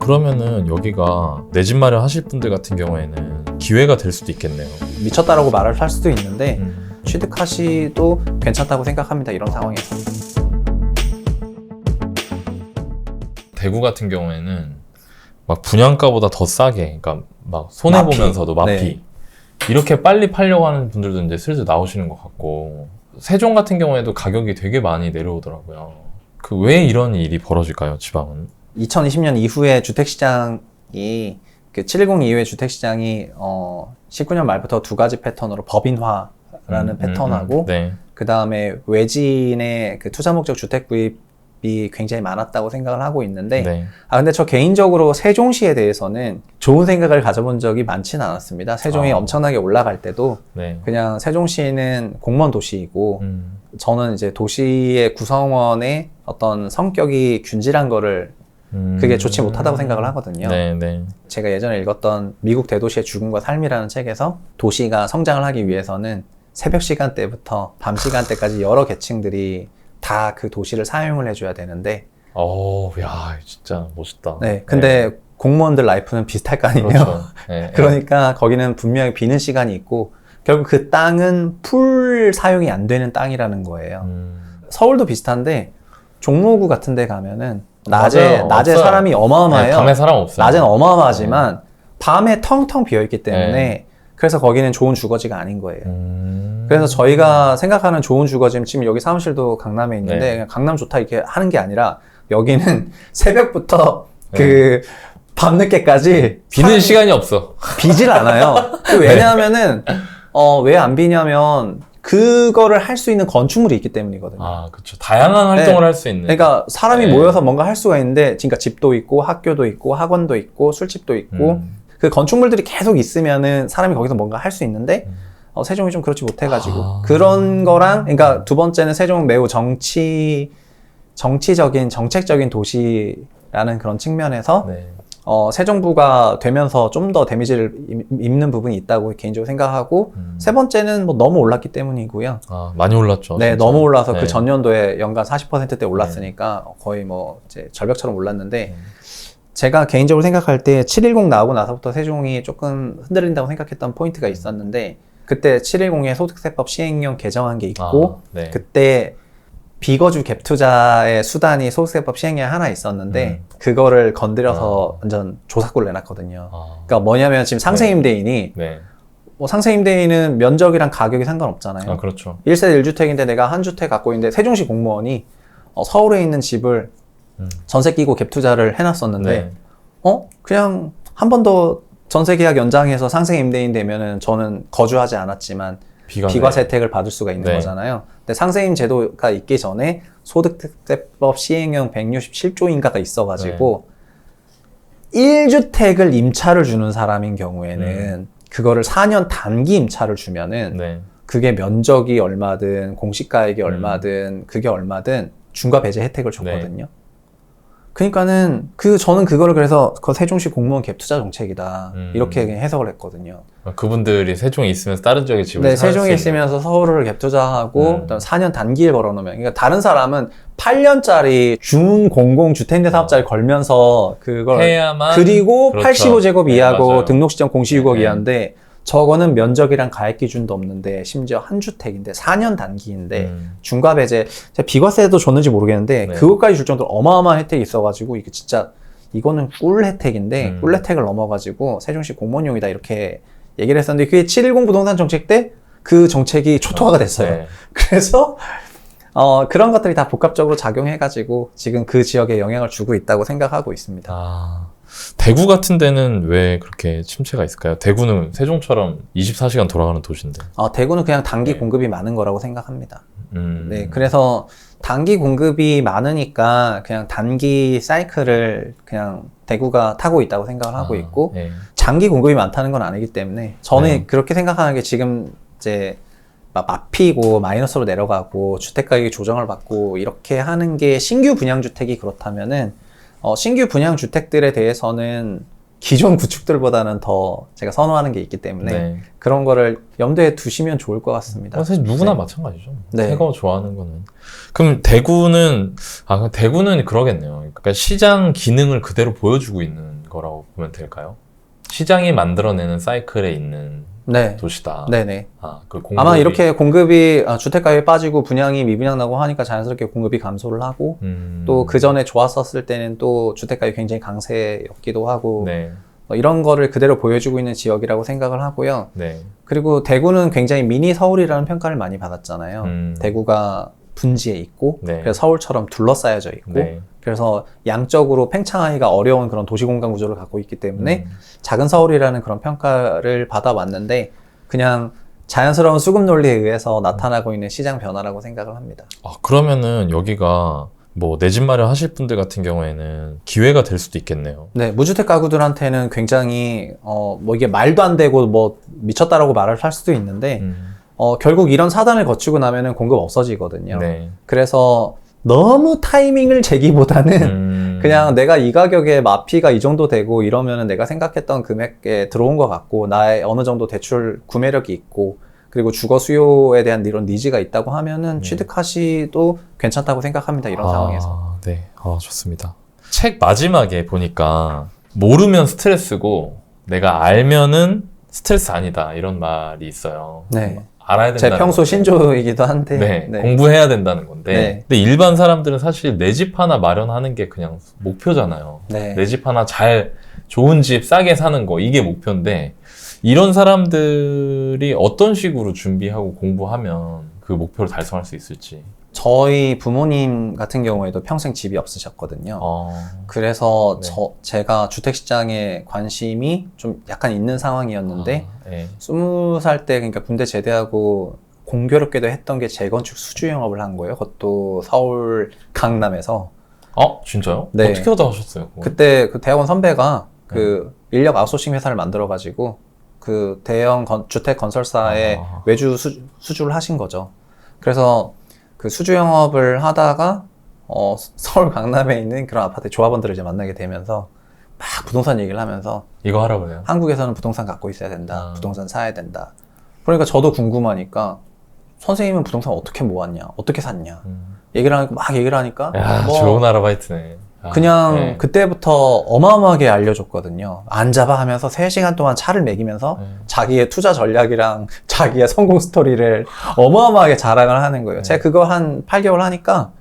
그러면은 여기가 내 집 마련 하실 분들 같은 경우에는 기회가 될 수도 있겠네요. 미쳤다라고 말을 할 수도 있는데 취득하시도 괜찮다고 생각합니다. 이런 상황에서. 대구 같은 경우에는 막 분양가보다 더 싸게, 그러니까 막 손해 보면서도 마피. 네. 이렇게 빨리 팔려고 하는 분들도 이제 슬슬 나오시는 것 같고, 세종 같은 경우에도 가격이 되게 많이 내려오더라고요. 그 왜 이런 일이 벌어질까요, 지방은? 2020년 이후에 주택시장이 그 710 이후의 주택시장이 19년 말부터 두 가지 패턴으로 법인화라는 패턴하고 네. 그 다음에 외진의 그 투자 목적 주택 구입이 굉장히 많았다고 생각을 하고 있는데 네. 근데 저 개인적으로 세종시에 대해서는 좋은 생각을 가져본 적이 많지는 않았습니다. 세종이 엄청나게 올라갈 때도 네. 그냥 세종시는 공무원 도시이고 저는 이제 도시의 구성원의 어떤 성격이 균질한 거를 그게 좋지 못하다고 생각을 하거든요. 네, 네. 제가 예전에 읽었던 미국 대도시의 죽음과 삶이라는 책에서 도시가 성장을 하기 위해서는 새벽 시간대부터 밤 시간대까지 여러 계층들이 다 그 도시를 사용을 해줘야 되는데 야, 진짜 멋있다. 네, 근데 공무원들 라이프는 비슷할 거 아니에요. 그렇죠. 네, 그러니까 거기는 분명히 비는 시간이 있고 결국 그 땅은 풀 사용이 안 되는 땅이라는 거예요. 서울도 비슷한데 종로구 같은 데 가면은 낮에 없어요. 사람이 어마어마해요. 네, 밤에 사람 없어요. 낮에는 어마어마하지만 밤에 텅텅 비어있기 때문에 그래서 거기는 좋은 주거지가 아닌 거예요. 그래서 저희가 생각하는 좋은 주거지는 지금 여기 사무실도 강남에 있는데 그냥 강남 좋다 이렇게 하는 게 아니라 여기는 새벽부터 그 밤늦게까지 비는 시간이 없어. 비질 않아요. 왜냐하면은 왜 안 비냐면 그거를 할 수 있는 건축물이 있기 때문이거든요. 아, 그렇죠. 다양한 활동을 할 수 있는. 그러니까 사람이 모여서 뭔가 할 수가 있는데, 그러니까 집도 있고, 학교도 있고, 학원도 있고, 술집도 있고, 그 건축물들이 계속 있으면은 사람이 거기서 뭔가 할 수 있는데, 세종이 좀 그렇지 못해가지고. 그런 거랑, 그러니까 두 번째는 세종은 매우 정치적인, 정책적인 도시라는 그런 측면에서, 네. 세종부가 되면서 좀 더 데미지를 입는 부분이 있다고 개인적으로 생각하고 세 번째는 뭐 너무 올랐기 때문이고요. 아, 많이 올랐죠. 네, 진짜. 너무 올라서 네. 그 전년도에 연간 40%대 올랐으니까 거의 뭐 이제 절벽처럼 올랐는데 제가 개인적으로 생각할 때 710 나오고 나서부터 세종이 조금 흔들린다고 생각했던 포인트가 있었는데 그때 710에 소득세법 시행령 개정한 게 있고 네. 그때 비거주 갭 투자의 수단이 소득세법 시행령에 하나 있었는데 그거를 건드려서 완전 조사골 내놨거든요. 그러니까 뭐냐면 지금 상생임대인이 네. 뭐 상생임대인은 면적이랑 가격이 상관없잖아요. 아, 그렇죠. 1세대 1주택인데 내가 한 주택 갖고 있는데 세종시 공무원이 서울에 있는 집을 전세 끼고 갭 투자를 해놨었는데 그냥 한 번 더 전세 계약 연장해서 상생임대인 되면은 저는 거주하지 않았지만 비과세 혜택을 받을 수가 있는 거잖아요. 근데 상생임 제도가 있기 전에 소득세법 시행령 167조인가가 있어가지고 1주택을 임차를 주는 사람인 경우에는 그거를 4년 단기 임차를 주면은 그게 면적이 얼마든 공시가액이 얼마든 그게 얼마든 중과 배제 혜택을 줬거든요. 그러니까는 저는 그거를 그래서 세종시 공무원 갭 투자 정책이다 이렇게 해석을 했거든요. 그분들이 세종에 있으면서 다른 지역에 집을 세종에 있으면서 서울을 갭 투자하고 4년 단기를 걸어놓으면 그러니까 다른 사람은 8년짜리 중공공 주택임대 사업자를 걸면서 그걸 해야만 그리고 그렇죠. 85제곱 이하고 맞아요. 등록시정 공시6억 이하인데 저거는 면적이랑 가액 기준도 없는데 심지어 한 주택인데 4년 단기인데 중과 배제 비과세도 줬는지 모르겠는데 그것까지 줄 정도로 어마어마한 혜택이 있어가지고 이게 진짜 이거는 꿀 혜택인데 꿀 혜택을 넘어가지고 세종시 공무원용이다 이렇게 얘기를 했었는데 그게 710 부동산 정책 때 그 정책이 초토화가 됐어요. 그래서 그런 것들이 다 복합적으로 작용해가지고 지금 그 지역에 영향을 주고 있다고 생각하고 있습니다. 대구 같은 데는 왜 그렇게 침체가 있을까요? 대구는 세종처럼 24시간 돌아가는 도시인데. 대구는 그냥 단기 공급이 많은 거라고 생각합니다. 네, 그래서 단기 공급이 많으니까 그냥 단기 사이클을 그냥 대구가 타고 있다고 생각을 하고 있고 장기 공급이 많다는 건 아니기 때문에 저는 그렇게 생각하는 게 지금 이제 마피고 마이너스로 내려가고 주택 가격이 조정을 받고 이렇게 하는 게 신규 분양 주택이 그렇다면은 신규 분양 주택들에 대해서는 기존 구축들보다는 더 제가 선호하는 게 있기 때문에 그런 거를 염두에 두시면 좋을 것 같습니다. 사실 누구나 마찬가지죠. 새거 좋아하는 거는. 그럼 대구는 그러겠네요. 그러니까 시장 기능을 그대로 보여주고 있는 거라고 보면 될까요? 시장이 만들어내는 사이클에 있는 네. 도시다. 네네. 그 아마 이렇게 공급이 주택가격이 빠지고 분양이 미분양 나고 하니까 자연스럽게 공급이 감소를 하고 또 그 전에 좋았었을 때는 또 주택가격이 굉장히 강세였기도 하고 네. 이런 거를 그대로 보여주고 있는 지역이라고 생각을 하고요. 네. 그리고 대구는 굉장히 미니 서울이라는 평가를 많이 받았잖아요. 대구가 분지에 있고 네. 그래서 서울처럼 둘러싸여져 있고 네. 그래서 양적으로 팽창하기가 어려운 그런 도시공간 구조를 갖고 있기 때문에 작은 서울이라는 그런 평가를 받아왔는데 그냥 자연스러운 수급 논리에 의해서 나타나고 있는 시장 변화라고 생각을 합니다. 그러면은 여기가 뭐 내 집 마련하실 분들 같은 경우에는 기회가 될 수도 있겠네요. 네, 무주택 가구들한테는 굉장히 뭐 이게 말도 안 되고 뭐 미쳤다라고 말을 할 수도 있는데 결국 이런 사단을 거치고 나면은 공급 없어지거든요. 네. 그래서 너무 타이밍을 재기보다는 그냥 내가 이 가격에 마피가 이 정도 되고 이러면은 내가 생각했던 금액에 들어온 것 같고 나의 어느 정도 대출 구매력이 있고 그리고 주거 수요에 대한 이런 니즈가 있다고 하면은 취득하시도 괜찮다고 생각합니다. 이런 상황에서. 네. 좋습니다. 책 마지막에 보니까 모르면 스트레스고 내가 알면은 스트레스 아니다 이런 말이 있어요. 네. 알아야 된다는 제 평소 건데. 신조이기도 한데 네, 네. 공부해야 된다는 건데 네. 근데 일반 사람들은 사실 내 집 하나 마련하는 게 그냥 목표잖아요. 네. 내 집 하나 좋은 집 싸게 사는 거 이게 목표인데 이런 사람들이 어떤 식으로 준비하고 공부하면 그 목표를 달성할 수 있을지. 저희 부모님 같은 경우에도 평생 집이 없으셨거든요. 그래서 네. 제가 주택시장에 관심이 좀 약간 있는 상황이었는데 네. 20살 때 그러니까 군대 제대하고 공교롭게도 했던 게 재건축 수주 영업을 한 거예요. 그것도 서울 강남에서. 진짜요? 네. 어떻게 하다 하셨어요? 그거? 그때 그 대학원 선배가 그 인력 아웃소싱 회사를 만들어가지고 그 대형 주택 건설사에 외주 수주를 하신 거죠. 그래서 그 수주 영업을 하다가 서울 강남에 있는 그런 아파트 조합원들을 이제 만나게 되면서 막 부동산 얘기를 하면서 이거 하라고 해요? 한국에서는 부동산 갖고 있어야 된다. 부동산 사야 된다. 그러니까 저도 궁금하니까 선생님은 부동산 어떻게 모았냐? 어떻게 샀냐? 얘기를 하니까 야, 좋은 아르바이트네. 그냥 네. 그때부터 어마어마하게 알려줬거든요. 앉아봐 하면서 3시간 동안 차를 먹이면서 자기의 투자 전략이랑 자기의 성공 스토리를 어마어마하게 자랑을 하는 거예요. 제가 그거 한 8개월 하니까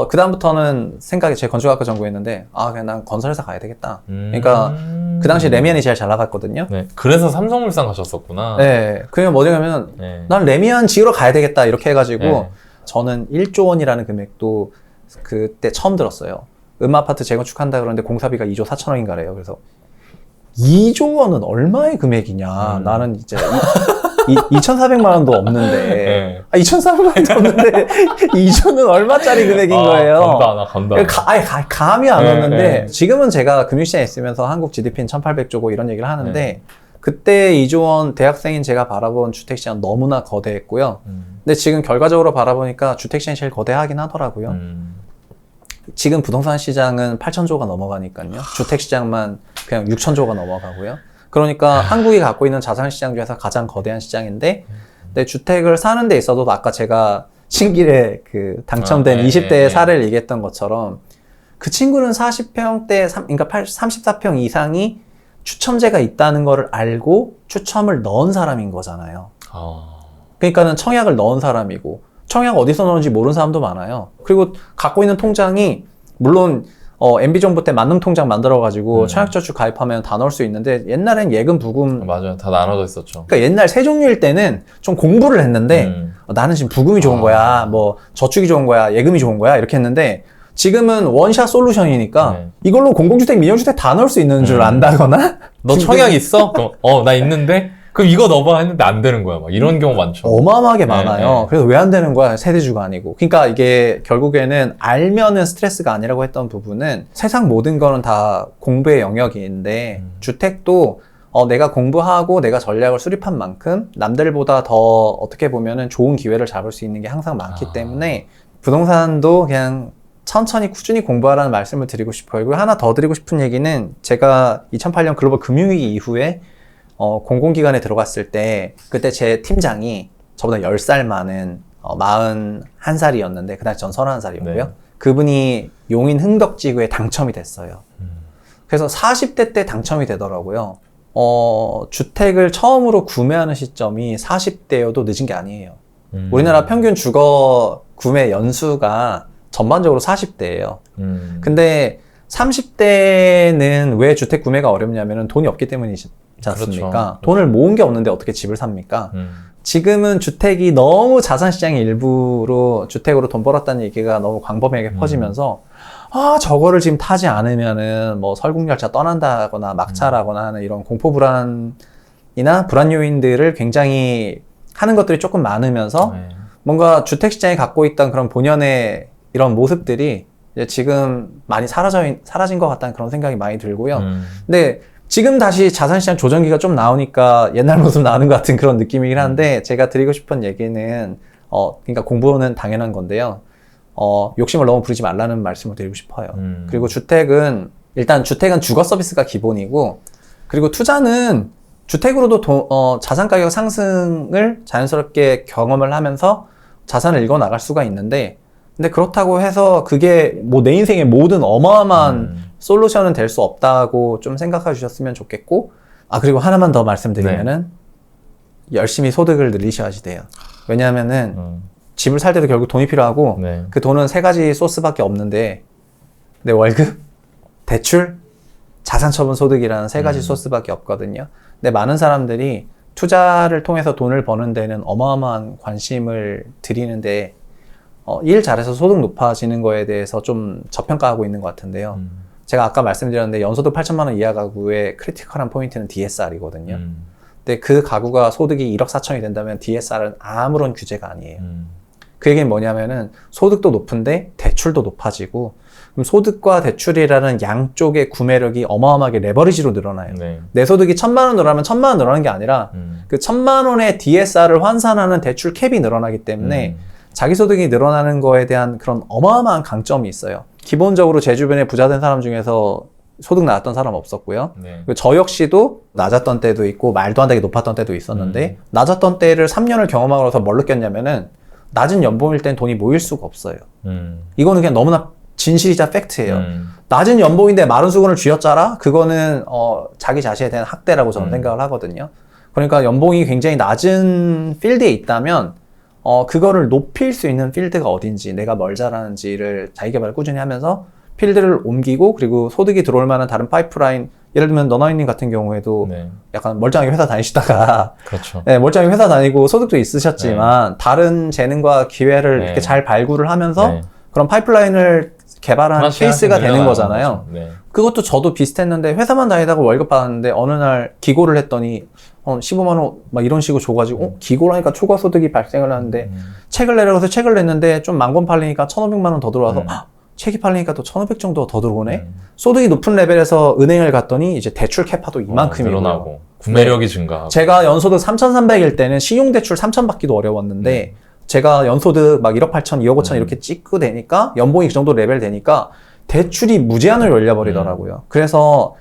그다음부터는 생각이 제 건축학과 전공했는데 그냥 난 건설회사 가야 되겠다. 그러니까 그 당시 레미안이 제일 잘 나갔거든요. 네. 그래서 삼성물산 가셨었구나. 네. 그냥 뭐냐면 난 레미안 지으러 가야 되겠다 이렇게 해가지고 저는 1조 원이라는 금액도 그때 처음 들었어요. 아파트 재건축한다 그러는데 공사비가 2조 4천원인가래요. 그래서 2조 원은 얼마의 금액이냐. 나는 이제 2,400만 원도 없는데 2,400만 원도 없는데 2조는 얼마짜리 금액인 거예요. 간다. 감이 안 왔는데 지금은 제가 금융시장에 있으면서 한국 GDP는 1,800조고 이런 얘기를 하는데 그때 2조 원 대학생인 제가 바라본 주택시장 너무나 거대했고요. 근데 지금 결과적으로 바라보니까 주택시장이 제일 거대하긴 하더라고요. 지금 부동산 시장은 8,000조가 넘어가니까요. 주택시장만 그냥 6,000조가 넘어가고요. 그러니까 한국이 갖고 있는 자산시장 중에서 가장 거대한 시장인데 근데 주택을 사는 데 있어도 아까 제가 신길에 그 당첨된 20대의 사례를 얘기했던 것처럼 그 친구는 40평대, 그러니까 34평 이상이 추첨제가 있다는 거를 알고 추첨을 넣은 사람인 거잖아요. 그러니까는 청약을 넣은 사람이고 청약 어디서 넣은지 모르는 사람도 많아요. 그리고 갖고 있는 통장이 물론 MB정부 때 만능 통장 만들어가지고 청약저축 가입하면 다 넣을 수 있는데 옛날엔 예금 부금 맞아요. 다 나눠져 있었죠. 그러니까 옛날 세종류일 때는 좀 공부를 했는데 나는 지금 부금이 좋은 거야, 뭐 저축이 좋은 거야, 예금이 좋은 거야 이렇게 했는데 지금은 원샷 솔루션이니까 이걸로 공공주택, 민영주택 다 넣을 수 있는 줄 안다거나 너 청약 있어? 나 있는데? 그럼 이거 넣어봐 했는데 안 되는 거야. 막 이런 경우 많죠. 어마어마하게 많아요. 그래서 왜 안 되는 거야? 세대주가 아니고. 그러니까 이게 결국에는 알면은 스트레스가 아니라고 했던 부분은 세상 모든 거는 다 공부의 영역인데 주택도 내가 공부하고 내가 전략을 수립한 만큼 남들보다 더 어떻게 보면은 좋은 기회를 잡을 수 있는 게 항상 많기 때문에 부동산도 그냥 천천히 꾸준히 공부하라는 말씀을 드리고 싶어요. 그리고 하나 더 드리고 싶은 얘기는 제가 2008년 글로벌 금융위기 이후에 공공기관에 들어갔을 때 그때 제 팀장이 저보다 10살 많은 41살이었는데 그 당시 전 31살이었고요. 그분이 용인 흥덕지구에 당첨이 됐어요. 그래서 40대 때 당첨이 되더라고요. 주택을 처음으로 구매하는 시점이 40대여도 늦은 게 아니에요. 우리나라 평균 주거 구매 연수가 전반적으로 40대예요. 근데 30대는 왜 주택 구매가 어렵냐면 돈이 없기 때문이지 않습니까? 그렇죠. 돈을 모은 게 없는데 어떻게 집을 삽니까? 지금은 주택이 너무 자산시장의 일부로 주택으로 돈 벌었다는 얘기가 너무 광범위하게 퍼지면서 저거를 지금 타지 않으면은 뭐 설국열차 떠난다거나 막차라거나 하는 이런 공포 불안이나 불안 요인들을 굉장히 하는 것들이 조금 많으면서 뭔가 주택시장이 갖고 있던 그런 본연의 이런 모습들이 이제 지금 많이 사라진 것 같다는 그런 생각이 많이 들고요. 근데 지금 다시 자산시장 조정기가 좀 나오니까 옛날 모습 나오는 것 같은 그런 느낌이긴 한데 제가 드리고 싶은 얘기는 그러니까 공부는 당연한 건데요. 욕심을 너무 부리지 말라는 말씀을 드리고 싶어요. 그리고 일단 주택은 주거 서비스가 기본이고, 그리고 투자는 주택으로도 자산 가격 상승을 자연스럽게 경험을 하면서 자산을 읽어 나갈 수가 있는데, 근데 그렇다고 해서 그게 뭐 내 인생의 모든 어마어마한 솔루션은 될 수 없다고 좀 생각해 주셨으면 좋겠고, 그리고 하나만 더 말씀드리면은 열심히 소득을 늘리셔야지 돼요. 왜냐하면은 집을 살 때도 결국 돈이 필요하고 그 돈은 세 가지 소스밖에 없는데 내 월급, 대출, 자산처분 소득이라는 세 가지 소스밖에 없거든요. 근데 많은 사람들이 투자를 통해서 돈을 버는 데는 어마어마한 관심을 들이는데 일 잘해서 소득 높아지는 거에 대해서 좀 저평가하고 있는 것 같은데요. 제가 아까 말씀드렸는데 연소득 8천만 원 이하 가구의 크리티컬한 포인트는 DSR이거든요. 근데 그 가구가 소득이 1억 4천이 된다면 DSR은 아무런 규제가 아니에요. 그 얘기는 뭐냐면은 소득도 높은데 대출도 높아지고, 그럼 소득과 대출이라는 양쪽의 구매력이 어마어마하게 레버리지로 늘어나요. 내 소득이 1,000만 원 늘어나면 1,000만 원 늘어나는 게 아니라 그 1,000만 원의 DSR을 환산하는 대출 캡이 늘어나기 때문에 자기 소득이 늘어나는 거에 대한 그런 어마어마한 강점이 있어요. 기본적으로 제 주변에 부자 된 사람 중에서 소득 낮았던 사람 없었고요. 그리고 저 역시도 낮았던 때도 있고 말도 안 되게 높았던 때도 있었는데 낮았던 때를 3년을 경험하고 나서 뭘 느꼈냐면은 낮은 연봉일 땐 돈이 모일 수가 없어요. 이거는 그냥 너무나 진실이자 팩트예요. 낮은 연봉인데 마른 수건을 쥐어짜라? 그거는 자기 자신에 대한 학대라고 저는 생각을 하거든요. 그러니까 연봉이 굉장히 낮은 필드에 있다면 그거를 높일 수 있는 필드가 어딘지, 내가 뭘 잘하는지를 자기개발을 꾸준히 하면서 필드를 옮기고, 그리고 소득이 들어올 만한 다른 파이프라인, 예를 들면 너나이님 같은 경우에도 약간 멀쩡하게 회사 다니시다가 그렇죠. 멀쩡하게 회사 다니고 소득도 있으셨지만 다른 재능과 기회를 이렇게 잘 발굴을 하면서 그런 파이프라인을 개발한 케이스가 되는 거잖아요. 그것도 저도 비슷했는데 회사만 다니다가 월급 받았는데 어느 날 기고를 했더니 15만 원 막 이런 식으로 줘가지고 기고를 하니까 초과 소득이 발생을 하는데 책을 내라고 해서 책을 냈는데 좀 10,000권 팔리니까 1,500만 원 더 들어와서 책이 팔리니까 또 1,500 정도 더 들어오네. 소득이 높은 레벨에서 은행을 갔더니 이제 대출 캐파도 이만큼이고요. 늘어나고 구매력이 증가하고. 제가 연소득 3,300일 때는 신용대출 3,000 받기도 어려웠는데 제가 연소득 막 1억 8천, 2억 5천 이렇게 찍고 되니까 연봉이 그 정도 레벨 되니까 대출이 무제한을 열려버리더라고요. 그래서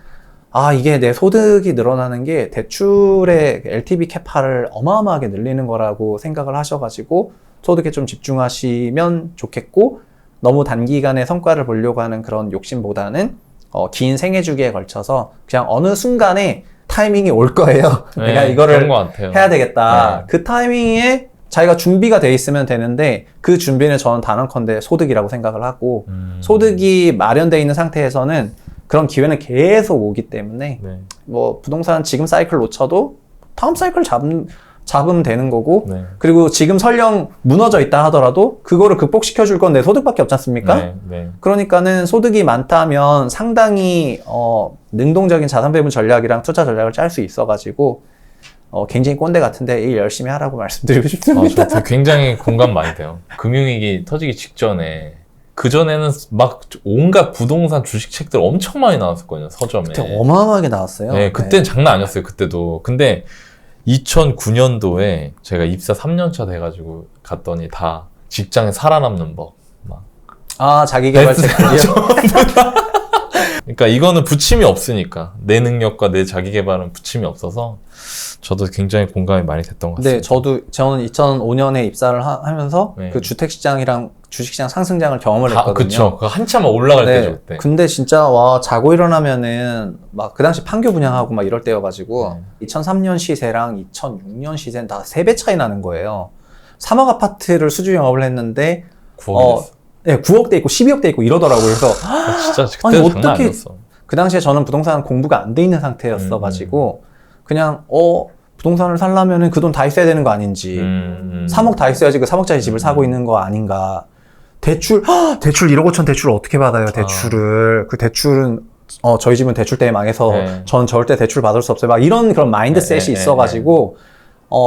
이게 내 소득이 늘어나는 게 대출의 LTV 캐파를 어마어마하게 늘리는 거라고 생각을 하셔가지고 소득에 좀 집중하시면 좋겠고, 너무 단기간에 성과를 보려고 하는 그런 욕심보다는 긴 생애 주기에 걸쳐서 그냥 어느 순간에 타이밍이 올 거예요. 내가 이거를 해야 되겠다. 그 타이밍에 자기가 준비가 돼 있으면 되는데 그 준비는 저는 단언컨대 소득이라고 생각을 하고 소득이 마련돼 있는 상태에서는 그런 기회는 계속 오기 때문에 뭐 부동산 지금 사이클 놓쳐도 다음 사이클 잡으면 되는 거고 그리고 지금 설령 무너져 있다 하더라도 그거를 극복시켜 줄 건 내 소득밖에 없지 않습니까? 그러니까는 소득이 많다면 상당히 능동적인 자산 배분 전략이랑 투자 전략을 짤 수 있어가지고 굉장히 꼰대 같은데 일 열심히 하라고 말씀드리고 싶습니다. 저 굉장히 공감 많이 돼요. 금융위기 터지기 직전에 그전에는 막 온갖 부동산 주식책들 엄청 많이 나왔었거든요, 서점에. 그때 어마어마하게 나왔어요. 네, 그때는 장난 아니었어요, 그때도. 근데 2009년도에 제가 입사 3년차 돼가지고 갔더니 다 직장에 살아남는 법. 자기개발책이요? 그러니까 이거는 부침이 없으니까. 내 능력과 내 자기개발은 부침이 없어서 저도 굉장히 공감이 많이 됐던 것 같습니다. 네, 저는 2005년에 입사를 하면서 그 주택시장이랑 주식시장 상승장을 경험을 했거든요. 그쵸. 한참 올라갈 때죠, 그때. 근데 진짜 와 자고 일어나면은 막 그 당시 판교 분양하고 막 이럴 때여가지고 2003년 시세랑 2006년 시세는 다 3배 차이 나는 거예요. 3억 아파트를 수주 영업을 했는데 9억이 네, 9억대 있고 12억대 있고 이러더라고요. 그래서 진짜 그때 아니, 장난 어떻게 아니었어. 그 당시에 저는 부동산 공부가 안 돼 있는 상태였어가지고 그냥 부동산을 살려면은 그 돈 다 있어야 되는 거 아닌지 3억 다 있어야지 그 3억짜리 집을 사고 있는 거 아닌가. 대출 1억 5천 대출을 어떻게 받아요 대출을. 그 대출은 저희 집은 대출 때문에 망해서 네. 전 절대 대출 받을 수 없어요. 막 이런 그런 마인드셋이 있어가지고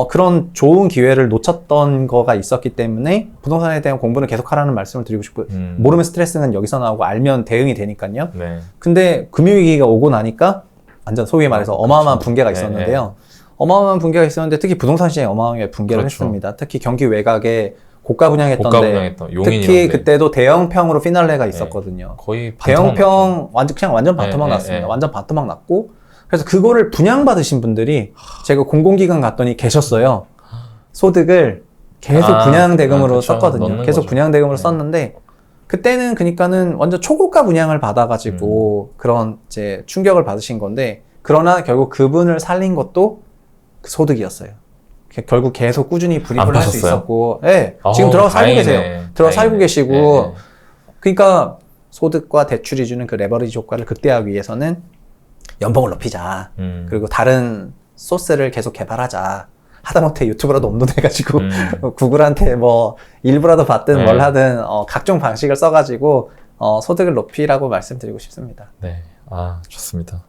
그런 좋은 기회를 놓쳤던 거가 있었기 때문에 부동산에 대한 공부는 계속하라는 말씀을 드리고 싶고요. 모르면 스트레스는 여기서 나오고 알면 대응이 되니까요. 네. 근데 금융위기가 오고 나니까 완전 소위 말해서 어마어마한 붕괴가 있었는데요. 어마어마한 붕괴가 있었는데 특히 부동산 시장이 어마어마하게 붕괴를 그렇죠. 했습니다. 특히 경기 외곽에 고가 분양했던데 용인이던데. 특히 그때도 대형평으로 피날레가 있었거든요. 거의 대형평 완전 반토막 났습니다. 완전 반토막 났고 그래서 그거를 분양받으신 분들이 제가 공공기관 갔더니 계셨어요. 소득을 계속 분양대금으로 그렇죠. 썼거든요. 계속 거죠. 분양대금으로 썼는데 그때는 그러니까는 완전 초고가 분양을 받아가지고 그런 이제 충격을 받으신 건데 그러나 결국 그분을 살린 것도 그 소득이었어요. 결국 계속 꾸준히 불입을 할 수 있었고, 네, 지금 들어가 살고 계세요. 들어가 살고 계시고, 그러니까 소득과 대출이 주는 그 레버리지 효과를 극대화하기 위해서는 연봉을 높이자. 그리고 다른 소스를 계속 개발하자. 하다못해 유튜브라도 업로드해가지고 구글한테 뭐 일부라도 받든 뭘 하든 각종 방식을 써가지고 소득을 높이라고 말씀드리고 싶습니다. 네, 좋습니다.